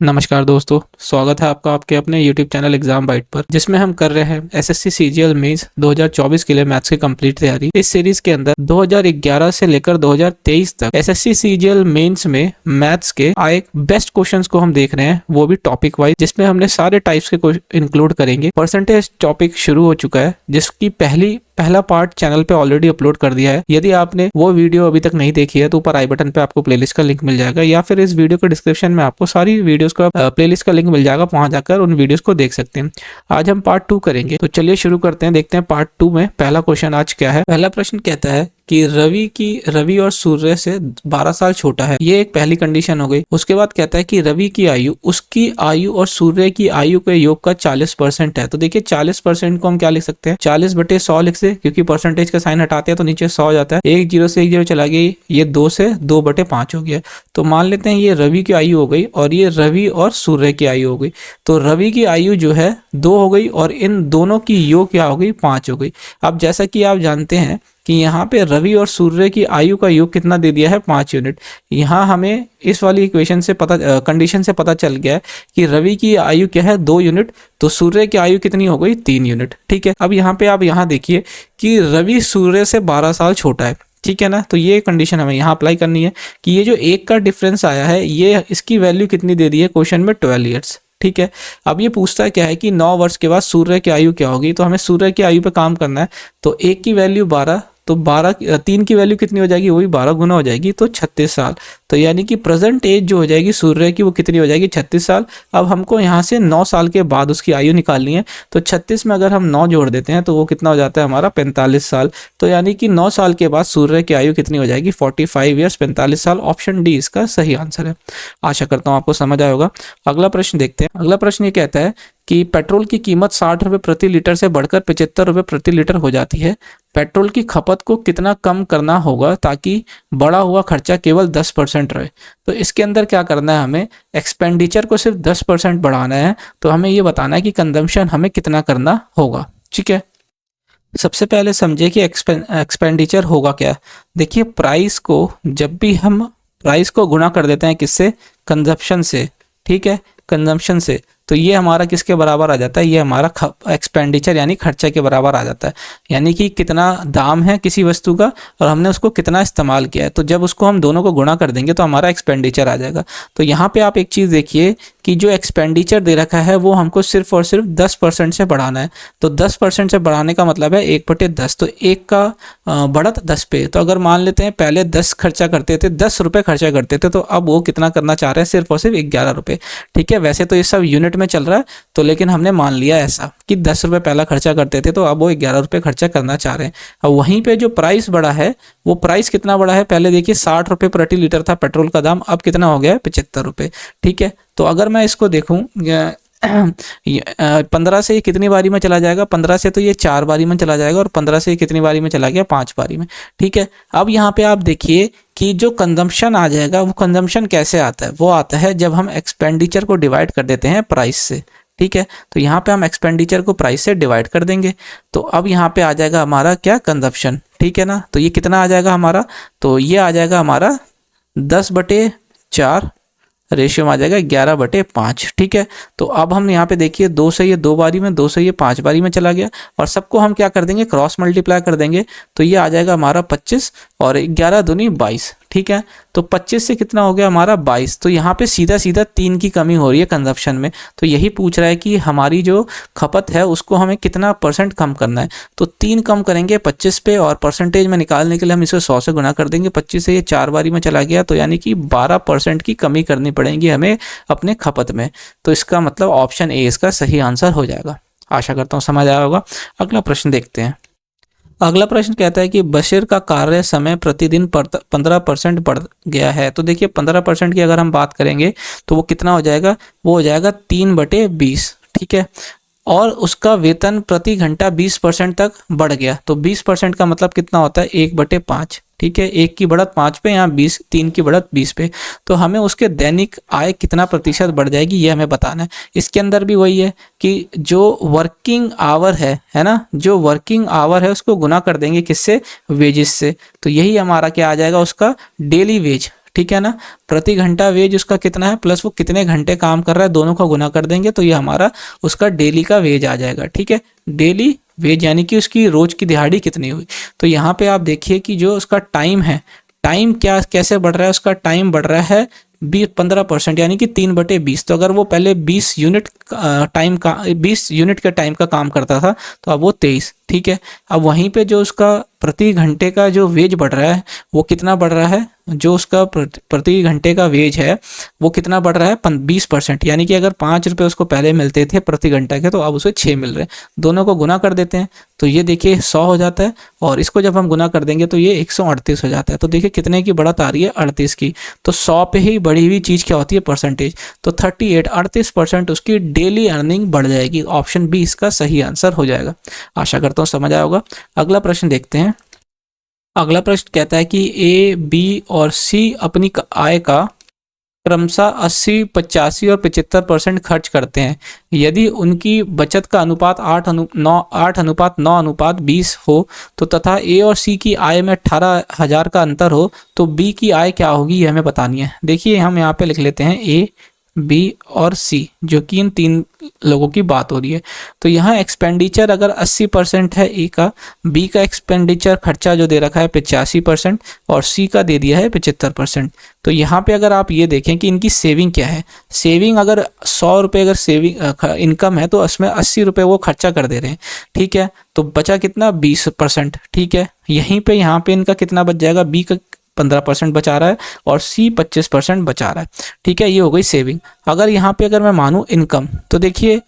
नमस्कार दोस्तों, स्वागत है आपका आपके अपने YouTube चैनल एग्जाम बाइट पर, जिसमें हम कर रहे हैं एसएससी सीजीएल मेंस 2024 के लिए मैथ्स की कंप्लीट तैयारी। इस सीरीज के अंदर 2011 से लेकर 2023 तक एसएससी सीजीएल मेंस में मैथ्स के आए बेस्ट क्वेश्चंस को हम देख रहे हैं, वो भी टॉपिक वाइज, जिसमें हमने सारे टाइप्स के क्वेश्चन इंक्लूड करेंगे। परसेंटेज टॉपिक शुरू हो चुका है, जिसकी पहला पार्ट चैनल पे ऑलरेडी अपलोड कर दिया है। यदि आपने वो वीडियो अभी तक नहीं देखी है तो ऊपर आई बटन पे आपको प्लेलिस्ट का लिंक मिल जाएगा, या फिर इस वीडियो के डिस्क्रिप्शन में आपको सारी वीडियोस का प्लेलिस्ट का लिंक मिल जाएगा, वहां जाकर उन वीडियोस को देख सकते हैं। आज हम पार्ट 2 करेंगे, तो चलिए शुरू करते हैं। देखते हैं पार्ट 2 में पहला क्वेश्चन आज क्या है। पहला प्रश्न कहता है कि रवि और सूर्य से 12 साल छोटा है। ये एक पहली कंडीशन हो गई। उसके बाद कहता है कि रवि की आयु उसकी आयु और सूर्य की आयु के योग का 40% है। तो देखिए 40% को हम क्या लिख सकते हैं, 40/100 लिख सकते, क्योंकि परसेंटेज का साइन हटाते हैं तो नीचे 100 जाता है। एक जीरो से एक जीरो चला गया, ये 2 से 2/5 हो गया। तो मान लेते हैं ये रवि की आयु हो गई और ये रवि और सूर्य की आयु हो गई। तो रवि की आयु जो है 2 हो गई और इन दोनों की योग क्या हो गई, 5 हो गई। अब जैसा कि आप जानते हैं कि यहाँ पे रवि और सूर्य की आयु का योग कितना दे दिया है, 5 यूनिट। यहाँ हमें इस वाली इक्वेशन से कंडीशन से पता चल गया है कि रवि की आयु क्या है, 2 यूनिट, तो सूर्य की आयु कितनी हो गई, 3 यूनिट। ठीक है, अब यहाँ पे आप यहाँ देखिए कि रवि सूर्य से 12 साल छोटा है। ठीक है ना, तो ये कंडीशन हमें यहाँ अप्लाई करनी है कि ये जो 1 का डिफरेंस आया है, ये इसकी वैल्यू कितनी दे दी है क्वेश्चन में, 12 ईयर्स। ठीक है, अब ये पूछता है क्या है कि 9 वर्ष के बाद सूर्य की आयु क्या होगी, तो हमें सूर्य की आयु पे काम करना है। तो 1 की वैल्यू 12, तो 3 की वैल्यू कितनी हो जाएगी, वही 12 गुना हो जाएगी, तो 36 साल। तो यानी कि प्रेजेंट एज जो हो जाएगी सूर्य की, वो कितनी हो जाएगी, 36 साल। अब हमको यहाँ से 9 साल के बाद उसकी आयु निकालनी है। तो 36 में अगर हम 9 जोड़ देते हैं तो वो कितना हो जाता है हमारा, 45 साल। तो यानी कि 9 साल के बाद सूर्य की आयु कितनी हो जाएगी, 45 ईयर्स, 45 साल। ऑप्शन डी इसका सही आंसर है। आशा करता हूँ आपको समझ आया होगा। अगला प्रश्न देखते हैं। अगला प्रश्न ये कहता है कि पेट्रोल की कीमत 60 रुपये प्रति लीटर से बढ़कर 75 रुपये प्रति लीटर हो जाती है। पेट्रोल की खपत को कितना कम करना होगा ताकि बढ़ा हुआ खर्चा केवल 10% रहे। तो इसके अंदर क्या करना है, हमें एक्सपेंडिचर को सिर्फ 10% बढ़ाना है। तो हमें ये बताना है कि कंजम्पशन हमें कितना करना होगा। ठीक है, सबसे पहले समझे कि एक्सपेंडिचर होगा क्या। देखिए प्राइस को, जब भी हम प्राइस को गुणा कर देते हैं किससे, कंजप्शन से। ठीक है, कंजम्पशन से, तो ये हमारा किसके बराबर आ जाता है, ये हमारा एक्सपेंडिचर यानी खर्चा के बराबर आ जाता है। यानी कि कितना दाम है किसी वस्तु का और हमने उसको कितना इस्तेमाल किया है, तो जब उसको हम दोनों को गुणा कर देंगे तो हमारा एक्सपेंडिचर आ जाएगा। तो यहाँ पे आप एक चीज़ देखिए कि जो एक्सपेंडिचर दे रखा है वो हमको सिर्फ और सिर्फ 10% से बढ़ाना है। तो 10% से बढ़ाने का मतलब है 1/10, तो 1 का बढ़त 10 पे। तो अगर मान लेते हैं पहले 10 खर्चा करते थे, 10 रुपये खर्चा करते थे, तो अब वो कितना करना चाह रहे हैं, सिर्फ और सिर्फ 11 रुपये। ठीक है, वैसे तो ये सब यूनिट में चल रहा है, तो लेकिन हमने मान लिया ऐसा कि 10 रुपये पहला खर्चा करते थे, तो अब वो 11 रुपये खर्चा करना चाह रहे हैं। अब वहीं पे जो प्राइस बढ़ा है, वो प्राइस कितना बढ़ा है, पहले देखिए 60 रुपये प्रति लीटर था पेट्रोल का दाम, अब कितना हो गया है, 75 रुपये। ठीक है, तो अगर मैं इसको देखूं 15 से ये कितनी बारी में चला जाएगा, 15 से तो ये 4 बारी में चला जाएगा, और 15 से ये कितनी बारी में चला गया, 5 बारी में। ठीक है, अब यहाँ पे आप देखिए कि जो कंजम्पशन आ जाएगा, वो कंजम्पशन कैसे आता है, वो आता है जब हम एक्सपेंडिचर को डिवाइड कर देते हैं प्राइस से। ठीक है, तो यहाँ पे हम एक्सपेंडिचर को प्राइस से डिवाइड कर देंगे, तो अब यहाँ पे आ जाएगा हमारा क्या, कंजप्शन। ठीक है ना, तो ये कितना आ जाएगा हमारा, तो ये आ जाएगा हमारा 10/4 रेशियो में आ जाएगा 11/5। ठीक है, तो अब हम यहाँ पे देखिए 2 से ये 2 बारी में, 2 से ये 5 बारी में चला गया, और सबको हम क्या कर देंगे, क्रॉस मल्टीप्लाई कर देंगे, तो ये आ जाएगा हमारा 25 और 11 दूनी 22। ठीक है, तो 25 से कितना हो गया हमारा, 22। तो यहाँ पे सीधा सीधा 3 की कमी हो रही है कंजप्शन में। तो यही पूछ रहा है कि हमारी जो खपत है उसको हमें कितना % कम करना है। तो 3 कम करेंगे 25 पे, और परसेंटेज में निकालने के लिए हम इसे 100 से गुना कर देंगे। 25 से ये 4 बारी में चला गया, तो यानी कि 12% की कमी करनी पड़ेगी हमें अपने खपत में। तो इसका मतलब ऑप्शन ए इसका सही आंसर हो जाएगा। आशा करता हूँ समझ आया होगा। अगला प्रश्न देखते हैं। अगला प्रश्न कहता है कि बशीर का कार्य समय प्रतिदिन 15% बढ़ गया है। तो देखिए 15% की अगर हम बात करेंगे तो वो कितना हो जाएगा, वो हो जाएगा 3/20। ठीक है, और उसका वेतन प्रति घंटा 20% तक बढ़ गया। तो 20% का मतलब कितना होता है, 1/5। ठीक है, 1 की बढ़त 5 पे, यहाँ 20, 3 की बढ़त 20 पे। तो हमें उसके दैनिक आय कितना प्रतिशत बढ़ जाएगी, ये हमें बताना है। इसके अंदर भी वही है कि जो वर्किंग आवर है ना, जो वर्किंग आवर है उसको गुना कर देंगे किससे, वेजेस से। तो यही हमारा क्या आ जाएगा, उसका डेली वेज। ठीक है ना। प्रति घंटा वेज उसका कितना है प्लस वो कितने घंटे काम कर रहा है, दोनों का गुना कर देंगे तो ये हमारा उसका डेली का वेज आ जाएगा। ठीक है, डेली वेज यानी कि उसकी रोज की दिहाड़ी कितनी हुई। तो यहाँ पे आप देखिए कि जो उसका टाइम है, टाइम क्या कैसे बढ़ रहा है, उसका टाइम बढ़ रहा है 15% यानी कि 3/20। तो अगर वो पहले 20 यूनिट टाइम का 20 यूनिट के टाइम का काम करता था तो अब वो 23। ठीक है, अब वहीं पे जो उसका प्रति घंटे का जो वेज बढ़ रहा है वो कितना बढ़ रहा है, जो उसका प्रति घंटे का वेज है वो कितना बढ़ रहा है 20%। यानी कि अगर 5 रुपये उसको पहले मिलते थे प्रति घंटा के तो अब उसे 6 मिल रहे हैं। दोनों को गुना कर देते हैं तो ये देखिए 100 हो जाता है, और इसको जब हम गुना कर देंगे तो ये 138 हो जाता है। तो देखिए कितने की बढ़त आ रही है, 38 की। तो 100 पे ही बढ़ी हुई चीज़ क्या होती है, परसेंटेज। तो 38% उसकी डेली अर्निंग बढ़ जाएगी। ऑप्शन बी इसका सही आंसर हो जाएगा। आशा करता हूँ समझ आया होगा। अगला प्रश्न देखते हैं। अगला प्रश्न कहता है कि ए, बी और सी अपनी आय का क्रमशः 80, 85 और 75% खर्च करते हैं। यदि उनकी बचत का अनुपात 8:9:20 हो तो तथा ए और सी की आय में 18,000 का अंतर हो तो बी की आय क्या होगी, ये हमें बतानी है। देखिए हम यहाँ पे लिख लेते हैं ए, बी और सी, जो कि इन 3 लोगों की बात हो रही है। तो यहाँ एक्सपेंडिचर अगर 80% है ए का, बी का एक्सपेंडिचर खर्चा जो दे रखा है 85% और सी का दे दिया है 75%। तो यहाँ पे अगर आप ये देखें कि इनकी सेविंग क्या है, सेविंग अगर 100 रुपये अगर सेविंग इनकम है तो उसमें 80 रुपये वो खर्चा कर दे रहे हैं। ठीक है, तो बचा कितना 20%। ठीक है, यहीं पे यहाँ पे इनका कितना बच जाएगा, बी का 15% बचा रहा है और सी 25% बचा रहा है। ठीक है, ये हो गई सेविंग। अगर यहाँ पे अगर मैं मानूँ इनकम, तो देखिए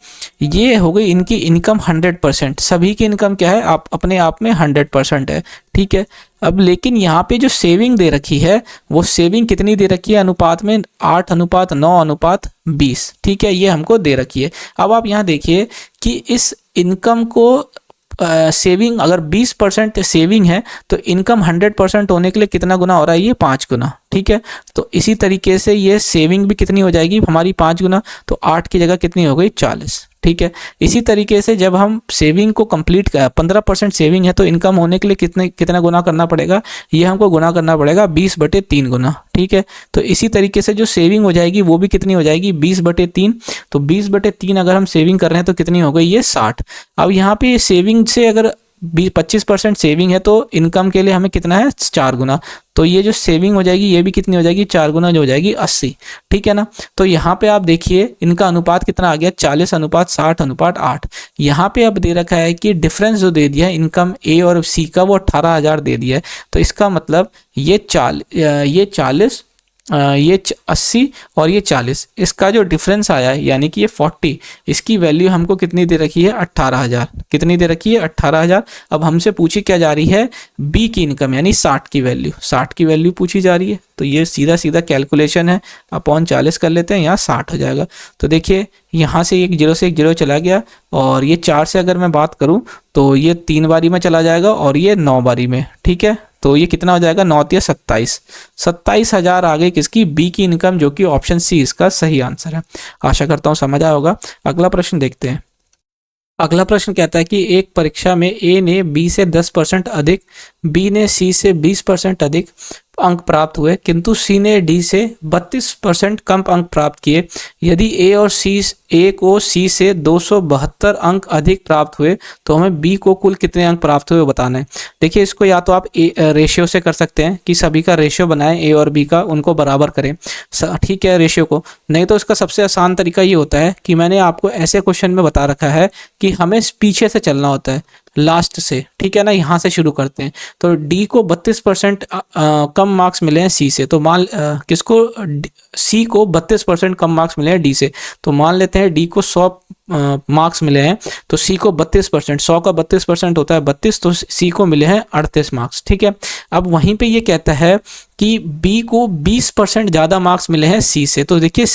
ये हो गई इनकी इनकम 100%। सभी की इनकम क्या है, आप अपने आप में 100% है। ठीक है, अब लेकिन यहाँ पे जो सेविंग दे रखी है वो सेविंग कितनी दे रखी है, अनुपात में 8:9:20। ठीक है, ये हमको दे रखी है। अब आप यहाँ देखिए कि इस इनकम को सेविंग अगर 20% सेविंग है तो इनकम 100% होने के लिए कितना गुना हो रहा है, ये 5 गुना। ठीक है, तो इसी तरीके से ये सेविंग भी कितनी हो जाएगी हमारी 5 गुना, तो 8 की जगह कितनी हो गई 40। ठीक है, इसी तरीके से जब हम सेविंग को कंप्लीट 15% सेविंग है तो इनकम होने के लिए कितना गुना करना पड़ेगा, ये हमको गुना करना पड़ेगा 20/3 गुना। ठीक है, तो इसी तरीके से जो सेविंग हो जाएगी वो भी कितनी हो जाएगी 20/3। तो 20/3 अगर हम सेविंग कर रहे हैं तो कितनी हो गई, ये 60। अब यहाँ पे सेविंग से अगर 25% सेविंग है तो इनकम के लिए हमें कितना है 4 गुना। तो ये जो सेविंग हो जाएगी ये भी कितनी हो जाएगी 4 गुना, जो हो जाएगी 80। ठीक है ना, तो यहाँ पे आप देखिए इनका अनुपात कितना आ गया 40:60:8। यहाँ पे अब दे रखा है कि डिफरेंस जो दे दिया है इनकम ए और सी का वो 18,000 दे दिया है। तो इसका मतलब ये 40 ये 80 और ये 40, इसका जो डिफरेंस आया है यानी कि ये 40, इसकी वैल्यू हमको कितनी दे रखी है 18,000। कितनी दे रखी है 18,000। अब हमसे पूछी क्या जा रही है, बी की इनकम यानी 60 की वैल्यू, 60 की वैल्यू पूछी जा रही है। तो ये सीधा सीधा कैलकुलेशन है, अपॉन 40 कर लेते हैं, यहाँ 60 हो जाएगा। तो देखिए यहाँ से एक 0 से एक 0 चला गया, और ये 4 से अगर मैं बात करूँ तो ये 3 बारी में चला जाएगा और ये 9 बारी में। ठीक है, तो ये कितना हो जाएगा 9×3 = 27,000 आ गई किसकी, बी की इनकम, जो कि ऑप्शन सी इसका सही आंसर है। आशा करता हूँ समझ आया होगा। अगला प्रश्न देखते हैं। अगला प्रश्न कहता है कि एक परीक्षा में ए ने बी से 10% अधिक, बी ने सी से 20% अधिक अंक प्राप्त हुए, किंतु सी ने डी से 32% कम अंक प्राप्त किए। यदि ए को सी से 272 अंक अधिक प्राप्त हुए तो हमें बी को कुल कितने अंक प्राप्त हुए बताना है। देखिए इसको या तो आप रेशियो से कर सकते हैं कि सभी का रेशियो बनाएं, ए और बी का, उनको बराबर करें। ठीक है, रेशियो को। नहीं तो इसका सबसे आसान तरीका ये होता है कि मैंने आपको ऐसे क्वेश्चन में बता रखा है कि हमें पीछे से चलना होता है, लास्ट से। ठीक है ना, यहाँ से शुरू करते हैं। तो डी को 32% कम मार्क्स मिले हैं सी से, तो किसको, सी को 32% कम मार्क्स मिले हैं डी से। तो मान लेते हैं डी को 100 मार्क्स मिले हैं, तो सी को 32%, 100 का 32% होता है 32, तो सी को मिले हैं 38 मार्क्स। ठीक है, अब वहीं पे ये कहता है कि बी को 20% ज़्यादा मार्क्स मिले हैं सी से। तो देखिए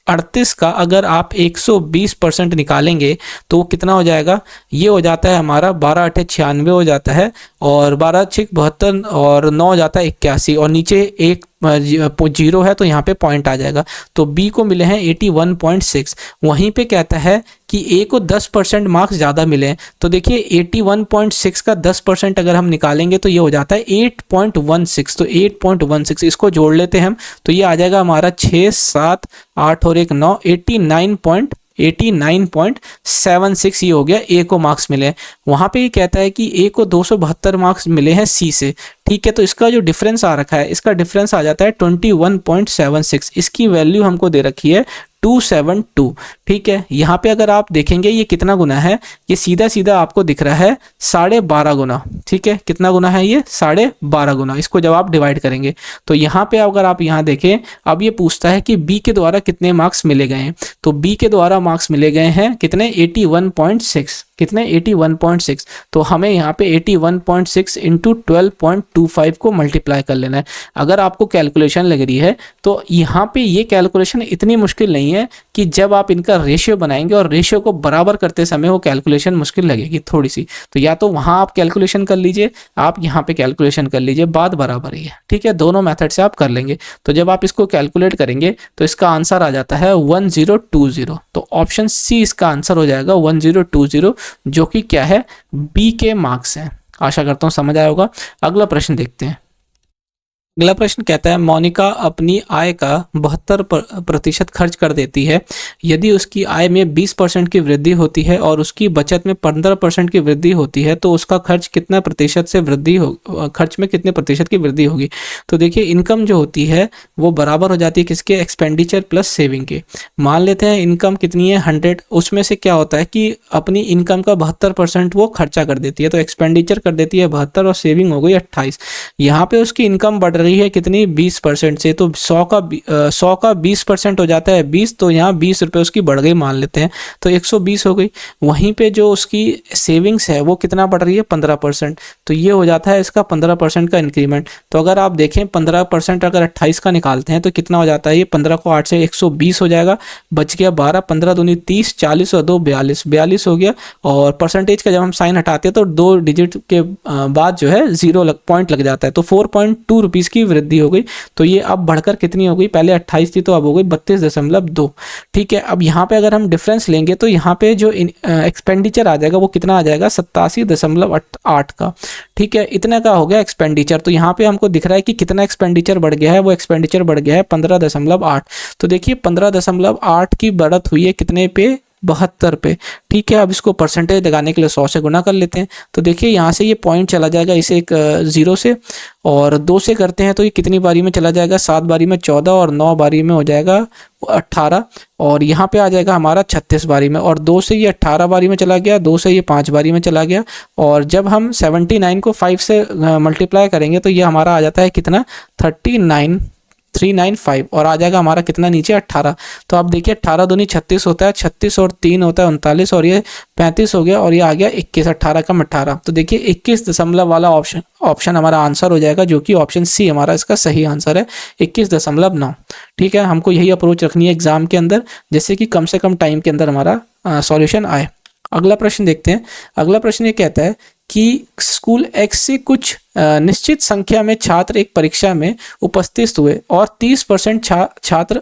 38 का अगर आप 120% निकालेंगे तो कितना हो जाएगा, ये हो जाता है हमारा 12×8 = 96 हो जाता है, और 12×6 = 72 और 9 हो जाता है 81, और नीचे 1 जीरो है तो यहाँ पे पॉइंट आ जाएगा। तो बी को मिले हैं 81.6। वहीं पे कहता है कि ए को 10% मार्क्स ज़्यादा मिले हैं। तो देखिए 81.6 का 10% अगर हम निकालेंगे तो ये हो जाता है 8.16। तो 8.16 इसको जोड़ लेते हैं हम, तो ये आ जाएगा हमारा 6, 7, 8 और 1 9, 89.76 ये हो गया ए को मार्क्स मिले हैं। वहाँ पे ये कहता है कि ए को 272 मार्क्स मिले हैं सी से, ठीक है। तो इसका जो डिफरेंस आ रखा है, इसका डिफरेंस आ जाता है 21.76। इसकी वैल्यू हमको दे रखी है 272, ठीक है। यहाँ पे अगर आप देखेंगे ये कितना गुना है, ये सीधा सीधा आपको दिख रहा है 12.5 गुना, ठीक है। कितना गुना है ये? 12.5 गुना। इसको जब आप डिवाइड करेंगे तो यहाँ पे अगर आप यहाँ देखें, अब ये पूछता है कि बी के द्वारा कितने मार्क्स मिले गए हैं। तो बी के द्वारा मार्क्स मिले गए हैं कितने? 81.6। कितने? 81.6। तो हमें यहाँ पे 81.6 इंटू 12.25 को मल्टीप्लाई कर लेना है। अगर आपको कैलकुलेशन लग रही है तो यहाँ पे ये कैलकुलेशन इतनी मुश्किल नहीं है कि जब आप इनका रेशियो बनाएंगे और रेशियो को बराबर करते समय वो कैलकुलेशन मुश्किल लगेगी थोड़ी सी। तो या तो वहाँ आप कैलकुलेशन कर लीजिए, आप यहाँ पे कैलकुलेशन कर लीजिए, बात बराबर ही है, ठीक है। दोनों मेथड से आप कर लेंगे। तो जब आप इसको कैलकुलेट करेंगे तो इसका आंसर आ जाता है 1020। तो ऑप्शन सी इसका आंसर हो जाएगा 1020, जो कि क्या है? बी के मार्क्स हैं। आशा करता हूं समझ आया होगा। अगला प्रश्न देखते हैं। अगला प्रश्न कहता है मोनिका अपनी आय का 72% खर्च कर देती है। यदि उसकी आय में 20% की वृद्धि होती है और उसकी बचत में 15% की वृद्धि होती है तो उसका खर्च कितना प्रतिशत से वृद्धि हो, खर्च में कितने प्रतिशत की वृद्धि होगी? तो देखिए इनकम जो होती है वो बराबर हो जाती है किसके? एक्सपेंडिचर प्लस सेविंग के। मान लेते हैं इनकम कितनी है 100, उसमें से क्या होता है कि अपनी इनकम का 72% वो खर्चा कर देती है, तो एक्सपेंडिचर कर देती है 72 और सेविंग हो गई 28। यहाँ पे उसकी इनकम बढ़ रही है कितनी? 20% से, तो 100 का 20% हो जाता है 20, तो यहाँ 20 रुपये उसकी बढ़ गई मान लेते हैं, तो 120 हो गई। वहीं पे जो उसकी सेविंग्स है वो कितना बढ़ रही है? 15%, तो ये हो जाता है इसका 15% का इंक्रीमेंट। तो अगर आप देखें 15% अगर 28 का निकालते हैं तो कितना हो जाता है? ये 15 को 8 से 120 हो जाएगा, बच गया 12, 15 दूनी 30, 40 और 2 42, 42 हो गया। और परसेंटेज का जब हम साइन हटाते हैं तो 2 डिजिट के बाद जो है पॉइंट लग जाता है, तो 4.2 रुपीज़ की वृद्धि हो गई। तो ये अब बढ़कर कितनी हो गई? पहले 28 थी तो अब हो गई 32.2, ठीक है। अब यहाँ पे अगर हम डिफरेंस लेंगे तो यहाँ पे जो एक्सपेंडिचर आ जाएगा वो कितना आ जाएगा? 87.8 का, ठीक है। इतना का हो गया एक्सपेंडिचर। तो यहाँ पे हमको दिख रहा है कि कितना एक्सपेंडिचर बढ़ गया है, वो एक्सपेंडिचर बढ़ गया है 15.8। तो देखिए 15.8 की बढ़त हुई है कितने पे? 72 पे, ठीक है। अब इसको परसेंटेज लगाने के लिए 100 से गुना कर लेते हैं। तो देखिए यहाँ से ये पॉइंट चला जाएगा इसे एक 0 से, और 2 से करते हैं तो ये कितनी बारी में चला जाएगा? 7 बारी में 14, और 9 बारी में हो जाएगा 18, और यहाँ पे आ जाएगा हमारा 36 बारी में। और 2 से ये 18 बारी में चला गया, 2 से ये 5 बारी में चला गया। और जब हम 79 को 5 से मल्टीप्लाई करेंगे तो ये हमारा आ जाता है कितना? 395, और आ जाएगा हमारा कितना नीचे? 18। तो आप देखिए 18 दूनी 36 होता है, 36 और 3 होता है 39, और ये 35 हो गया, और ये आ गया 21, 18 का 18। तो देखिए 21 दशमलव वाला ऑप्शन हमारा आंसर हो जाएगा, जो कि ऑप्शन सी हमारा इसका सही आंसर है, 21.9। ठीक है, हमको यही अप्रोच रखनी है एग्जाम के अंदर, जैसे कि कम से कम टाइम के अंदर हमारा सॉल्यूशन आए। अगला प्रश्न देखते हैं। अगला प्रश्न ये कहता है कि स्कूल एक्स से कुछ निश्चित संख्या में छात्र एक परीक्षा में उपस्थित हुए और 30% छात्र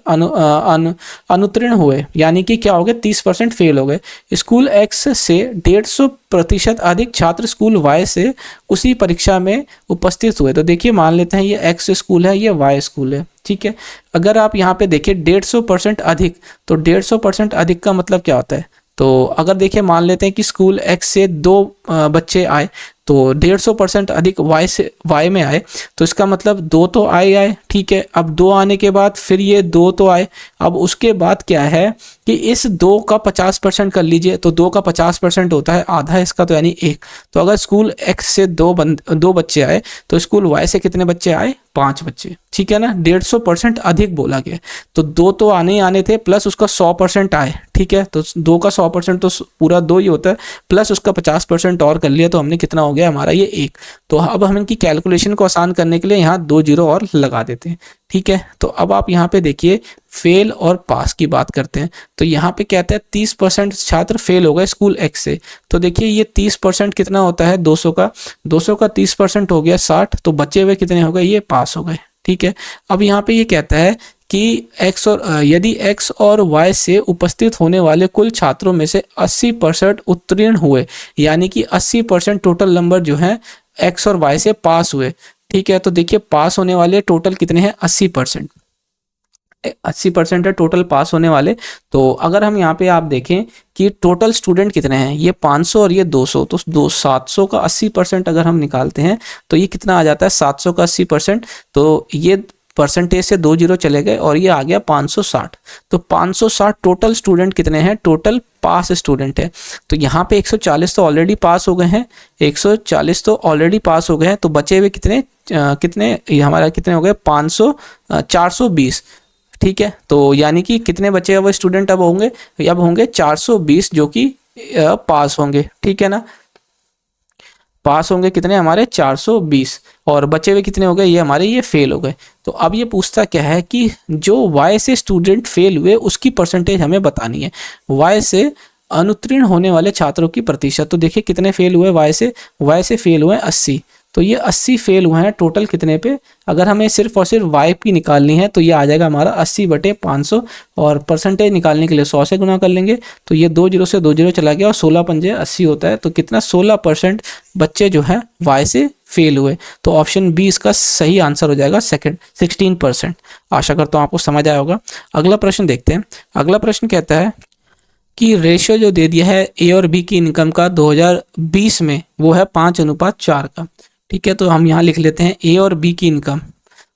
अनुत्तीर्ण हुए, यानी कि क्या हो गया? 30% फेल हो गए। स्कूल एक्स से 150% अधिक छात्र स्कूल वाई से उसी परीक्षा में उपस्थित हुए। तो देखिए मान लेते हैं ये एक्स स्कूल है, ये वाई स्कूल है, ठीक है। अगर आप यहाँ पे देखिए 150% अधिक, तो 150% अधिक का मतलब क्या होता है? तो अगर देखिए मान लेते हैं कि स्कूल एक्स से 2 बच्चे आए, तो 150% अधिक वाई में आए, तो इसका मतलब 2 तो आए, ठीक है। अब 2 आने के बाद फिर ये 2 तो आए। अब उसके बाद क्या है कि इस 2 का 50% कर लीजिए, तो 2 का 50% होता है आधा इसका, तो यानी 1। तो अगर स्कूल एक्स से 2 बच्चे आए तो स्कूल वाई से कितने बच्चे आए? 5 बच्चे, ठीक है ना। 150% अधिक बोला गया, तो 2 तो आने ही आने थे, प्लस उसका 100% आए, ठीक है। तो 2 का 100% तो पूरा 2 ही होता है, प्लस उसका 50% और कर लिया, तो हमने कितना हो गया हमारा? ये 1। तो अब हम इनकी कैलकुलेशन को आसान करने के लिए यहाँ 2 जीरो और लगा देते हैं, ठीक है। तो अब आप यहाँ पे देखिए फेल और पास की बात करते हैं। तो यहाँ पे कहते हैं 30% छात्र फेल हो गए स्कूल एक्स से। तो देखिए ये 30% कितना होता है? 200 का 30% हो गया 60, तो बचे हुए कितने हो गए? ये पास हो गए, ठीक है। अब यहाँ पे ये कहता है कि x और यदि x और y से उपस्थित होने वाले कुल छात्रों में से 80% उत्तीर्ण हुए, यानी कि 80% टोटल नंबर जो है x और y से पास हुए, ठीक है। तो देखिए पास होने वाले टोटल कितने हैं, 80%। 80% है टोटल पास होने वाले। तो अगर हम यहाँ पे आप देखें कि टोटल स्टूडेंट कितने हैं, ये 500 और ये 200, तो 700 का 80% अगर हम निकालते हैं तो ये कितना आ जाता है, 700 का 80%। तो ये परसेंटेज से 2 जीरो चले गए और ये आ गया 560। तो 560 टोटल स्टूडेंट कितने हैं, टोटल पास स्टूडेंट है। तो यहाँ पे 140 तो ऑलरेडी पास हो गए हैं, 140 तो ऑलरेडी पास हो गए हैं, तो बचे हुए कितने ये हमारा कितने हो गए, 420, ठीक है। तो यानी कि कितने बचे हुए स्टूडेंट अब होंगे 420 जो कि पास होंगे, ठीक है ना। पास होंगे कितने हमारे 420, और बचे हुए कितने हो गए, ये हमारे ये फेल हो गए। तो अब ये पूछता क्या है कि जो y से स्टूडेंट फेल हुए उसकी परसेंटेज हमें बतानी है, y से अनुत्तीर्ण होने वाले छात्रों की प्रतिशत। तो देखिए कितने फेल हुए y से फेल हुए 80, तो ये 80 फेल हुए हैं टोटल कितने पे, अगर हमें सिर्फ और सिर्फ y की निकालनी है तो ये आ जाएगा हमारा 80/500, और परसेंटेज निकालने के लिए 100 से गुना कर लेंगे। तो ये 2 जीरो से 2 जीरो चला गया और 16 पंजे 80 होता है। तो कितना 16% बच्चे जो है y से फेल हुए। तो ऑप्शन बी इसका सही आंसर हो जाएगा, सेकंड 16%। आशा करता हूँ आपको समझ आया होगा। अगला प्रश्न देखते हैं। अगला प्रश्न कहता है कि रेशियो जो दे दिया है ए और बी की इनकम का 2020 में वो है 5:4 का, ठीक है। तो हम यहाँ लिख लेते हैं ए और बी की इनकम,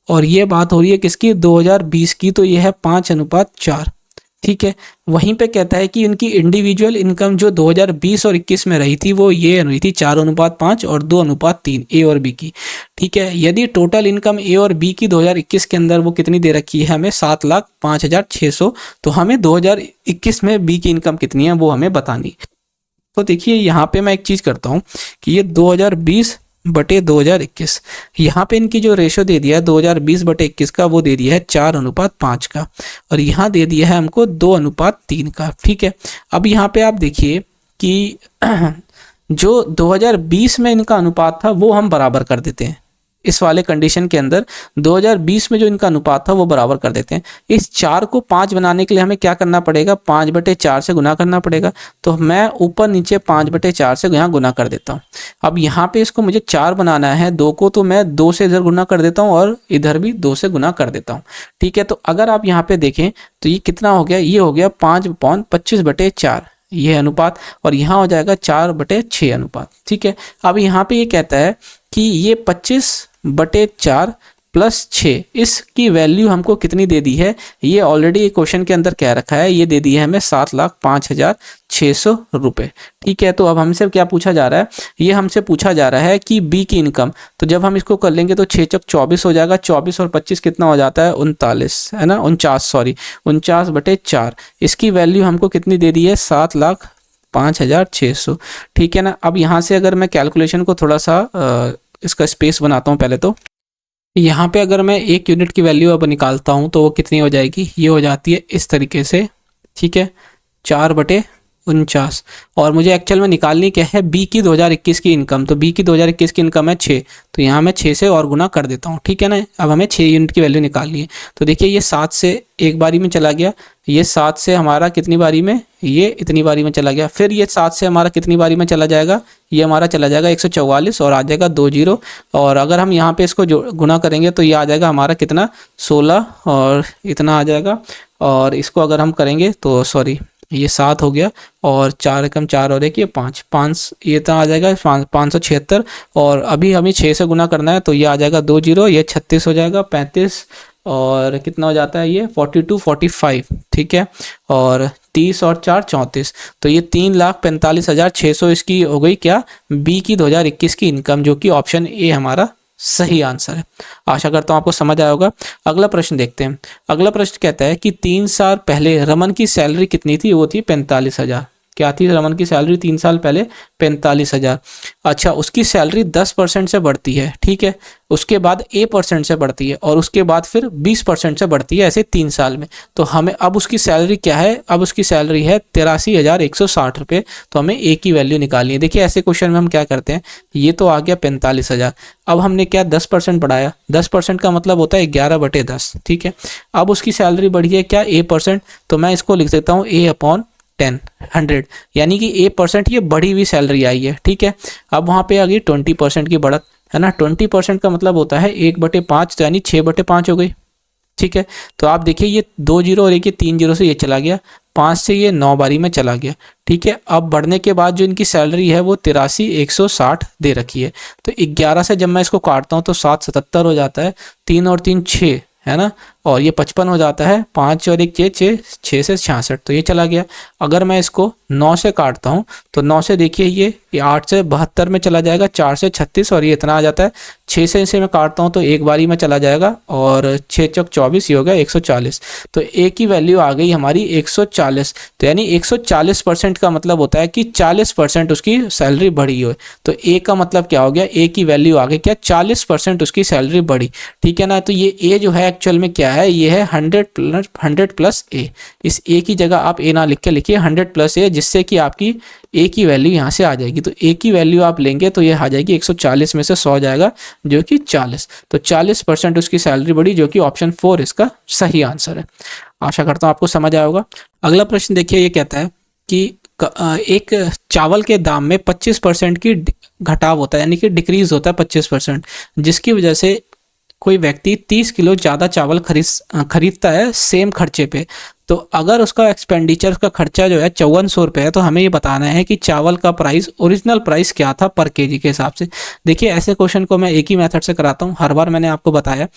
और ये बात हो रही है किसकी, 2020 की, तो ये है 5:4, ठीक है। वहीं पे कहता है कि उनकी इंडिविजुअल इनकम जो 2020 और 21 में रही थी वो ये रही थी 4:5 और 2:3 ए और बी की, ठीक है। यदि टोटल इनकम ए और बी की 2021 के अंदर वो कितनी दे रखी है हमें, 7,05,600, तो हमें 2021 में बी की इनकम कितनी है वो हमें बतानी। तो देखिए यहाँ पे मैं एक चीज़ करता हूँ कि ये 2020/2021, यहाँ पे इनकी जो रेशो दे दिया है 2020/21 का, वो दे दिया है 4:5 का, और यहाँ दे दिया है हमको 2:3 का, ठीक है। अब यहाँ पे आप देखिए कि जो 2020 में इनका अनुपात था वो हम बराबर कर देते हैं, इस वाले कंडीशन के अंदर 2020 में जो इनका अनुपात था वो बराबर कर देते हैं। इस 4 को 5 बनाने के लिए हमें क्या करना पड़ेगा, 5/4 से गुना करना पड़ेगा। तो मैं ऊपर नीचे 5/4 से यहाँ गुना कर देता हूँ। अब यहाँ पे इसको मुझे 4 बनाना है, 2 को तो मैं 2 से इधर गुना कर देता हूँ और इधर भी 2 से गुना कर देता हूँ, ठीक है। तो अगर आप यहाँ पे देखें तो ये कितना हो गया, ये हो गया 5/25/4 ये अनुपात, और यहाँ हो जाएगा 4/6 अनुपात, ठीक है। अब यहाँ पे ये कहता है कि ये 25/4 + 6 इसकी वैल्यू हमको कितनी दे दी है, ये ऑलरेडी क्वेश्चन के अंदर कह रखा है, ये दे दी है हमें 7,05,600 रुपये, ठीक है। तो अब हमसे क्या पूछा जा रहा है, ये हमसे पूछा जा रहा है कि बी की इनकम। तो जब हम इसको कर लेंगे तो 6 चौक 24 हो जाएगा, 24 और 25 कितना हो जाता है, 39 है ना, 49/4। इसकी वैल्यू हमको कितनी दे दी है, 7,05,600, ठीक है ना। अब यहाँ से अगर मैं कैलकुलेशन को थोड़ा सा इसका स्पेस बनाता हूँ पहले, तो यहाँ पे अगर मैं 1 यूनिट की वैल्यू अब निकालता हूँ तो वो कितनी हो जाएगी, ये हो जाती है इस तरीके से, ठीक है, 4/49। और मुझे एक्चुअल में निकालनी क्या है, बी की 2021 की इनकम। तो बी की 2021 की इनकम है 6, तो यहाँ मैं 6 से और गुना कर देता हूँ, ठीक है ना। अब हमें 6 यूनिट की वैल्यू निकालनी है। तो देखिए ये 7 से एक बारी में चला गया, ये 7 से हमारा कितनी बारी में, ये इतनी बारी में चला गया, फिर ये 7 से हमारा कितनी बारी में चला जाएगा, ये हमारा चला जाएगा 144 और आ जाएगा 2 जीरो। और अगर हम यहाँ पे इसको गुना करेंगे तो ये आ जाएगा हमारा कितना, 16 और इतना आ जाएगा। और इसको अगर हम करेंगे तो सॉरी ये 7 हो गया, और 4 एकम 4 और 1 ये 5 ये इतना आ जाएगा 576। और अभी हमें 6 से गुना करना है तो ये आ जाएगा 2 जीरो, ये 36 हो जाएगा, 35 और कितना हो जाता है ये 42 45, ठीक है। और 30 और 4 34, तो ये 3,45,600 इसकी हो गई क्या, बी की 2021 की इनकम, जो कि ऑप्शन ए हमारा सही आंसर है। आशा करता हूँ आपको समझ आया होगा। अगला प्रश्न देखते हैं। अगला प्रश्न कहता है कि 3 साल पहले रमन की सैलरी कितनी थी, वो थी 45,000, क्या थी रमन की सैलरी 3 साल पहले? 45,000। अच्छा, उसकी सैलरी 10% से बढ़ती है, ठीक है, उसके बाद A% से बढ़ती है और उसके बाद फिर 20% से बढ़ती है, ऐसे 3 साल में। तो हमें अब उसकी सैलरी क्या है? अब उसकी सैलरी है 83,160 रुपये। तो हमें A की वैल्यू निकालनी है। देखिए ऐसे क्वेश्चन में हम क्या करते हैं, ये तो आ गया 45,000। अब हमने क्या 10% बढ़ाया, 10% का मतलब होता है 11/10, ठीक है। अब उसकी सैलरी बढ़ी है क्या? A%। तो मैं इसको लिख देता हूँ A/10, 100, यानी कि A% ये बढ़ी हुई सैलरी आई है, ठीक है। अब वहाँ पे आ गई 20% की बढ़त, है ना। 20% का मतलब होता है 1/5, यानी 6/5 हो गई, ठीक है। तो आप देखिए ये 2 जीरो और एक ये 3 जीरो से ये चला गया, 5 से ये 9 बारी में चला गया, ठीक है। अब बढ़ने के बाद जो इनकी सैलरी है वो 83,160 दे रखी है। तो 11 से जब मैं इसको काटता हूँ तो 777 हो जाता है, 3 और 3 6, है ना, और ये 55 हो जाता है, 5 और 1 6, 6 से 66, तो ये चला गया। अगर मैं इसको 9 से काटता हूँ तो 9 से देखिए ये 8 से 72 में चला जाएगा, 4 से 36 और ये इतना आ जाता है। 6 से इसे मैं काटता हूँ तो एक बारी में चला जाएगा और 6 चौक 24, ये हो गया 140। तो ए की वैल्यू आ गई हमारी 140। तो यानी 140% का मतलब होता है कि 40% उसकी सैलरी बढ़ी हो। तो ए का मतलब क्या हो गया? ए की वैल्यू आ गई क्या? 40% उसकी सैलरी बढ़ी, ठीक है ना। तो ये ए जो है एक्चुअल में क्या है? ये है 100 प्लस ए। इस ए की जगह आप ए ना लिख के लिखिए 100 प्लस ए, जिससे कि आपकी ए की वैल्यू यहाँ से आ जाएगी। तो ए की वैल्यू आप लेंगे तो ये आ जाएगी 140 में से 100 जाएगा, जो कि 40। तो 40% उसकी सैलरी बढ़ी, जो कि ऑप्शन 4 इसका सही आंसर है। आशा करता हूँ आपको समझ आया होगा। अगला प्रश्न देखिए, ये कहता है कि एक चावल के दाम में 25% की घटाव होता है, यानी कि डिक्रीज होता है 25%, जिसकी वजह से कोई व्यक्ति 30 किलो ज़्यादा चावल खरीदता है सेम खर्चे पे। तो अगर उसका एक्सपेंडिचर का खर्चा जो है 5400 रुपये है, तो हमें ये बताना है कि चावल का प्राइस, ओरिजिनल प्राइस क्या था पर केजी के हिसाब से। देखिए ऐसे क्वेश्चन को मैं एक ही मेथड से कराता हूँ, हर बार मैंने आपको बताया,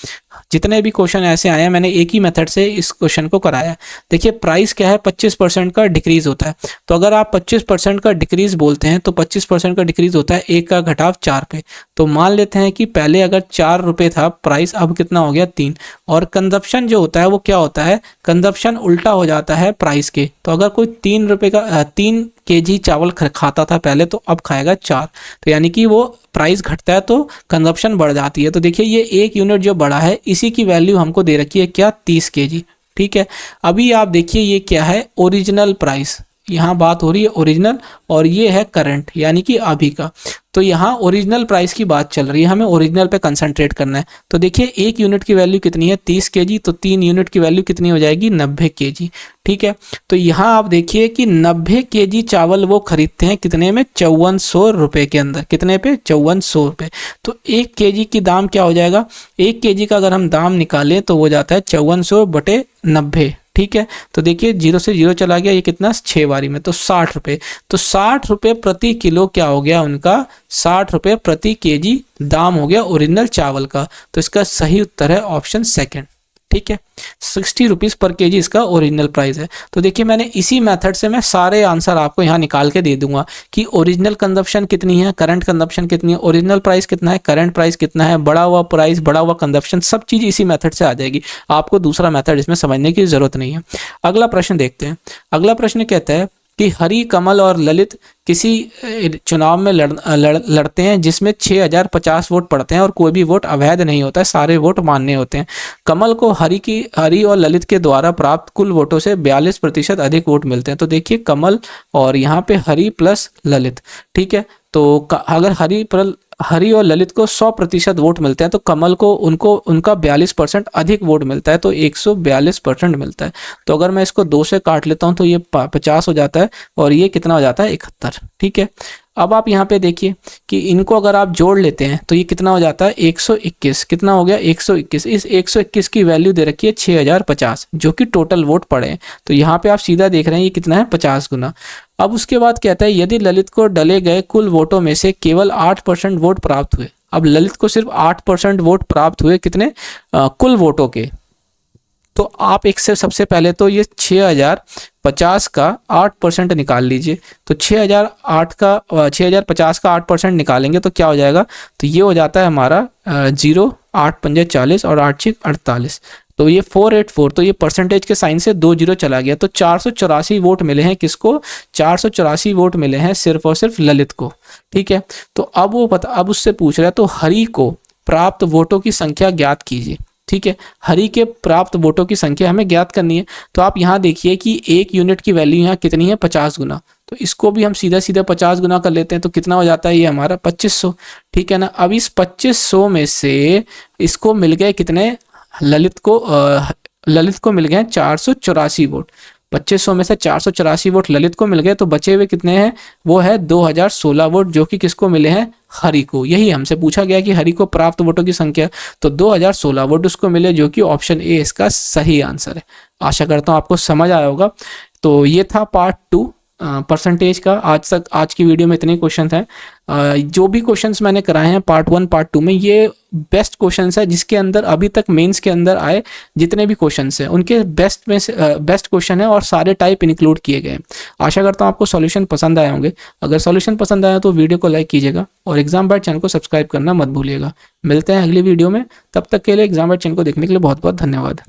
जितने भी क्वेश्चन ऐसे आए हैं मैंने एक ही मेथड से इस क्वेश्चन को कराया। देखिए प्राइस क्या है? 25% का डिक्रीज होता है। तो अगर आप 25% का डिक्रीज बोलते हैं तो 25% का डिक्रीज होता है 1 का घटाव 4 पे। तो मान लेते हैं कि पहले अगर 4 रुपये था प्राइस, अब कितना हो गया? 3। और कंजप्शन जो होता है वो क्या होता है? कंजप्शन उल्टा हो जाता है प्राइस के। तो अगर कोई 3 रुपये का 3 केजी चावल खाता था पहले, तो अब खाएगा 4। तो यानी कि वो प्राइस घटता है तो कंजप्शन बढ़ जाती है। तो देखिए ये 1 यूनिट जो बढ़ा है, इसी की वैल्यू हमको दे रखी है क्या? 30 केजी, ठीक है। अभी आप देखिए ये क्या है? ओरिजिनल प्राइस, यहाँ बात हो रही है ओरिजिनल, और ये है करंट, यानी कि अभी का। तो यहाँ ओरिजिनल प्राइस की बात चल रही है, हमें ओरिजिनल पे कंसंट्रेट करना है। तो देखिए 1 यूनिट की वैल्यू कितनी है? 30 केजी। तो 3 यूनिट की वैल्यू कितनी हो जाएगी? 90 केजी, ठीक है। तो यहाँ आप देखिए कि 90 केजी चावल वो खरीदते हैं कितने में? 5400 रुपये के अंदर। कितने पे? 5400 रुपये। तो 1 केजी की दाम क्या हो जाएगा? 1 केजी का अगर हम दाम निकालें तो वो जाता है 5400/90, ठीक है। तो देखिए 0 से 0 चला गया, ये कितना? 6 बारी में, तो 60 रुपये। तो 60 रुपये प्रति किलो क्या हो गया उनका? 60 रुपये प्रति केजी दाम हो गया ओरिजिनल चावल का। तो इसका सही उत्तर है ऑप्शन सेकंड, ठीक है। 60 रुपीज़ पर केजी इसका ओरिजिनल प्राइस है। तो देखिए मैंने इसी मेथड से मैं सारे आंसर आपको यहाँ निकाल के दे दूंगा कि ओरिजिनल कंजप्शन कितनी है, करंट कंजप्शन कितनी है, ओरिजिनल प्राइस कितना है, करंट प्राइस कितना है, बढ़ा हुआ प्राइस, बढ़ा हुआ कंजप्शन, सब चीज़ इसी मेथड से आ जाएगी। आपको दूसरा मेथड इसमें समझने की जरूरत नहीं है। अगला प्रश्न देखते हैं। अगला प्रश्न कहता है कि हरि, कमल और ललित किसी चुनाव में लड़ते हैं जिसमें 6050 वोट पड़ते हैं और कोई भी वोट अवैध नहीं होता है, सारे वोट मान्य होते हैं। कमल को हरि और ललित के द्वारा प्राप्त कुल वोटों से 42% अधिक वोट मिलते हैं। तो देखिए कमल और यहाँ पे हरि प्लस ललित, ठीक है। तो अगर हरि और ललित को 100% वोट मिलते हैं तो कमल को उनका 42% अधिक वोट मिलता है, तो 142% मिलता है। तो अगर मैं इसको 2 से काट लेता हूं तो ये 50 हो जाता है और ये कितना हो जाता है? 71, ठीक है। अब आप यहाँ पे देखिए कि इनको अगर आप जोड़ लेते हैं तो ये कितना हो जाता है? 121। कितना हो गया? 121। इस 121 की वैल्यू दे रखी है 6050, जो कि टोटल वोट पड़े हैं। तो यहाँ पे आप सीधा देख रहे हैं ये कितना है? 50 गुना। अब उसके बाद कहता है यदि ललित को डले गए कुल वोटों में से केवल 8% वोट प्राप्त हुए। अब ललित को सिर्फ 8% वोट प्राप्त हुए, कितने? कुल वोटों के। तो आप एक से सबसे पहले तो ये 6050 का 8% निकाल लीजिए। तो 6050 का 8% निकालेंगे तो क्या हो जाएगा? तो ये हो जाता है हमारा 0, 8 पंजे 40 और 8 6 48। तो ये 484, तो ये परसेंटेज के साइन से 2 जीरो चला गया, तो 484 वोट मिले हैं किसको, 484 वोट मिले हैं सिर्फ और सिर्फ ललित को। ठीक है, तो अब वो अब उससे पूछ रहा है तो हरि को प्राप्त वोटों की संख्या ज्ञात कीजिए। ठीक है, हरि के प्राप्त वोटों की संख्या हमें ज्ञात करनी है। तो आप यहाँ देखिए कि 1 यूनिट की वैल्यू यहाँ कितनी है, 50 गुना, तो इसको भी हम सीधा सीधा 50 गुना कर लेते हैं, तो कितना हो जाता है ये हमारा 2500। ठीक है ना, अब इस 2500 में से इसको मिल गए कितने, ललित को मिल गए 484 वोट। 2500 में से 484 वोट ललित को मिल गए, तो बचे हुए कितने हैं, वो है 2016 वोट, जो कि किसको मिले हैं, हरि को। यही हमसे पूछा गया कि हरि को प्राप्त वोटों की संख्या, तो 2016 वोट उसको मिले, जो कि ऑप्शन ए इसका सही आंसर है। आशा करता हूँ आपको समझ आया होगा। तो ये था पार्ट 2 परसेंटेज का। आज की वीडियो में इतने क्वेश्चन हैं। जो भी क्वेश्चंस मैंने कराए हैं पार्ट 1 पार्ट 2 में, ये बेस्ट क्वेश्चंस है जिसके अंदर अभी तक मेंस के अंदर आए जितने भी क्वेश्चंस हैं उनके बेस्ट में से बेस्ट क्वेश्चन है, और सारे टाइप इंक्लूड किए गए हैं। आशा करता हूँ आपको सॉल्यूशन पसंद आए होंगे। अगर सॉल्यूशन पसंद आया तो वीडियो को लाइक कीजिएगा और एग्जाम बाइट चैनल को सब्सक्राइब करना मत भूलिएगा। मिलते हैं अगली वीडियो में, तब तक के लिए एग्जाम बाइट चैनल को देखने के लिए बहुत बहुत धन्यवाद।